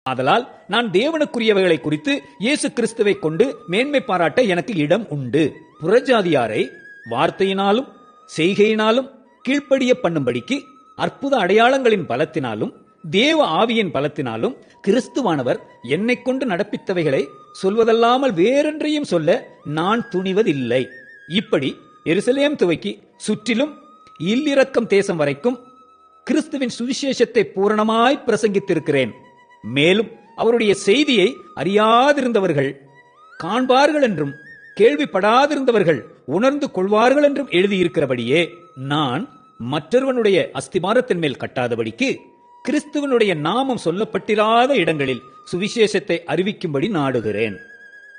ஆதலால் நான் தேவனுக்குரியவைகளை குறித்து இயேசு கிறிஸ்துவை கொண்டு மேன்மை பாராட்ட எனக்கு இடம் உண்டு. புறஜாதியாரை வார்த்தையினாலும் செய்கையினாலும் கீழ்ப்படிய பண்ணும்படிக்கு அற்புத அடையாளங்களின் பலத்தினாலும் தேவ ஆவியின் பலத்தினாலும் கிறிஸ்துவானவர் என்னை கொண்டு நடப்பித்தவைகளை சொல்வதல்லாமல் வேறொன்றையும் சொல்ல நான் துணிவதில்லை. இப்படி எருசலேம் துவக்கி சுற்றிலும் இல்லிரக்கம் தேசம் வரைக்கும் கிறிஸ்துவின் சுவிசேஷத்தை பூரணமாய் பிரசங்கித்திருக்கிறேன். மேலும் அவருடைய செய்தியை அறியாதிருந்தவர்கள் காண்பார்கள் என்றும் கேள்விப்படாதிருந்தவர்கள் உணர்ந்து கொள்வார்கள் என்றும் எழுதியிருக்கிறபடியே நான் மற்றொருவனுடைய அஸ்திபாரத்தின் மேல் கட்டாதபடிக்கு கிறிஸ்துவனுடைய நாமம் சொல்லப்பட்டிராத இடங்களில் சுவிசேஷத்தை அறிவிக்கும்படி நாடுகிறேன்.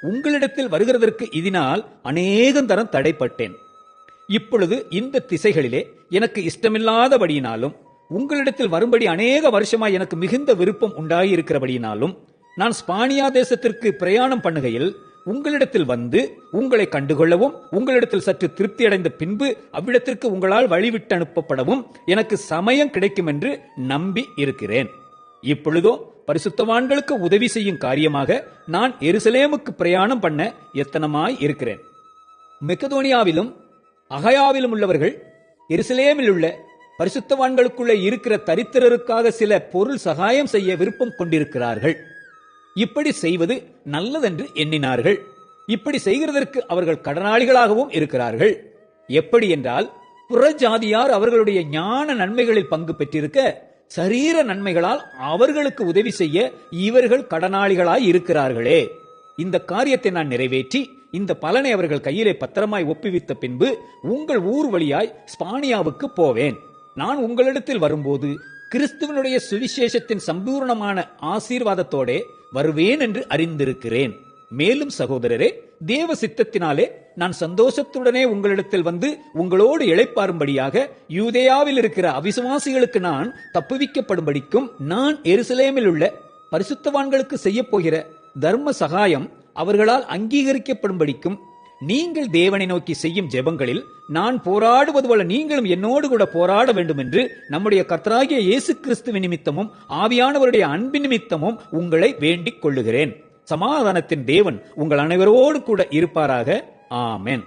உங்களிடத்தில் வருகிறதற்கு இதனால் அநேகம் தரம் தடைப்பட்டேன். இப்பொழுது இந்த திசைகளிலே எனக்கு இஷ்டமில்லாதபடியினாலும் உங்களிடத்தில் வரும்படி அநேக வருஷமாய் எனக்கு மிகுந்த விருப்பம் உண்டாயிருக்கிறபடியினாலும் நான் ஸ்பானியா தேசத்திற்கு பிரயாணம் பண்ணுகையில் உங்களிடத்தில் வந்து உங்களை கண்டுகொள்ளவும் உங்களிடத்தில் சற்று திருப்தி அடைந்த பின்பு அவ்விடத்திற்கு உங்களால் வழிவிட்டு அனுப்பப்படவும் எனக்கு சமயம் கிடைக்கும் என்று நம்பி இருக்கிறேன். இப்பொழுதோ பரிசுத்தவான்களுக்கு உதவி செய்யும் காரியமாக நான் எருசலேமுக்கு பிரயாணம் பண்ண எத்தனமாய் இருக்கிறேன். மெக்கதோனியாவிலும் அகயாவிலும் உள்ளவர்கள் எருசலேமில் உள்ள பரிசுத்தவான்களுக்குள்ளே இருக்கிற தரித்திரருக்காக சில பொருள் சகாயம் செய்ய விருப்பம் கொண்டிருக்கிறார்கள். இப்படி செய்வது நல்லதென்று எண்ணினார்கள். இப்படி செய்கிறதற்கு அவர்கள் கடனாளிகளாகவும் இருக்கிறார்கள். எப்படி என்றால், புறஜாதியார் அவர்களுடைய ஞான நன்மைகளில் பங்கு பெற்றிருக்க சரீர நன்மைகளால் அவர்களுக்கு உதவி செய்ய இவர்கள் கடனாளிகளாய் இருக்கிறார்களே. இந்த காரியத்தை நான் நிறைவேற்றி இந்த பலனை அவர்கள் கையிலே பத்திரமாய் ஒப்புவித்த பின்பு உங்கள் ஊர் வழியாய் ஸ்பானியாவுக்கு போவேன். நான் உங்களிடத்தில் வரும்போது கிறிஸ்துவனுடைய சுவிசேஷத்தின் சம்பூர்ணமான ஆசீர்வாதத்தோட வருவேன் என்று அறிந்திருக்கிறேன். மேலும் சகோதரரே, தேவ சித்தத்தினாலே நான் சந்தோஷத்துடனே உங்களிடத்தில் வந்து உங்களோடு இளைப்பாரும்படியாக யூதேயாவில் இருக்கிற அவிசுவாசிகளுக்கு நான் தப்புவிக்கப்படும்படிக்கும் நான் எருசலேமில் உள்ள பரிசுத்தவான்களுக்கு செய்ய போகிற தர்ம சகாயம் அவர்களால் அங்கீகரிக்கப்படும்படிக்கும் நீங்கள் தேவனை நோக்கி செய்யும் ஜெபங்களில் நான் போராடுவது போல நீங்களும் என்னோடு கூட போராட வேண்டும் என்று நம்முடைய கர்த்தராகிய இயேசு கிறிஸ்துவின் நிமித்தமும் ஆவியானவருடைய அன்பின் நிமித்தமும் உங்களை வேண்டிக் கொள்ளுகிறேன். சமாதானத்தின் தேவன் உங்கள் அனைவரோடு கூட இருப்பாராக. ஆமென்.